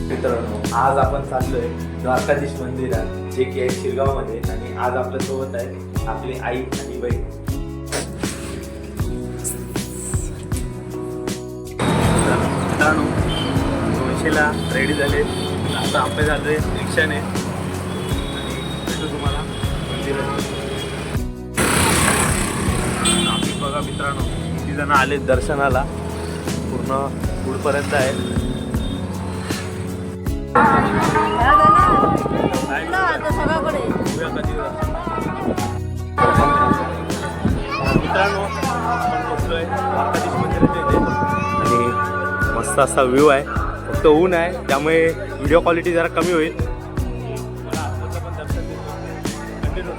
मित्रांनो, आज आपण चाललोय द्वारकाधीश मंदिरात, जे की आहे शिरगावमध्ये. आणि आज आपल्या सोबत आहे आपली आई आणि बहीण. मित्रांनो, 200ला रेडी झाले. आता आपले झाले रिक्षाने आणि भेटू तुम्हाला मंदिरात. आम्ही बघा मित्रांनो, किती जण आले दर्शनाला. पूर्ण पुढपर्यंत आहे. मित्रांनो, आपण पोहोचलोय द्वारकाधीश मंदिराच्या इथे आणि मस्त असा व्ह्यू आहे. फक्त ऊन आहे, त्यामुळे व्हिडिओ क्वालिटी जरा कमी होईल. मला आतमधलं पण दर्शन देतो. कंटिन्यू.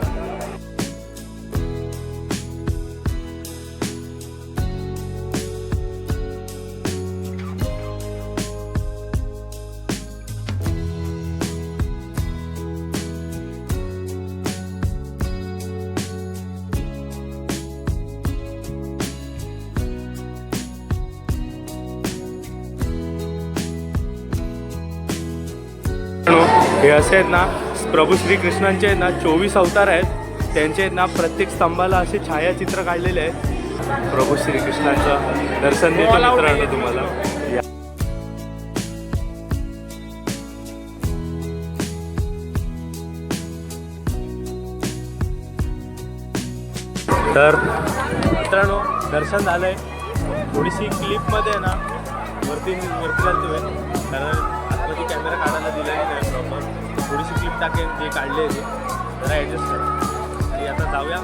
हे असे आहेत ना, प्रभू श्रीकृष्णांचे आहेत ना 24 अवतार आहेत. त्यांचे आहेत ना प्रत्येक स्तंभाला असे छायाचित्र काढलेले आहेत. प्रभू श्रीकृष्णांचं दर्शन देतो मित्रांनो तुम्हाला. तर मित्रांनो, दर्शन झालंय. थोडीशी क्लिपमध्ये आहे ना वरती घालतोय, कारण आतमध्ये कॅमेरा काढायला दिलेली नाही प्रॉपर. थोडीशी क्लिप टाकेन जे काढले ते जरा ॲडजस्ट करा. आणि आता जाऊया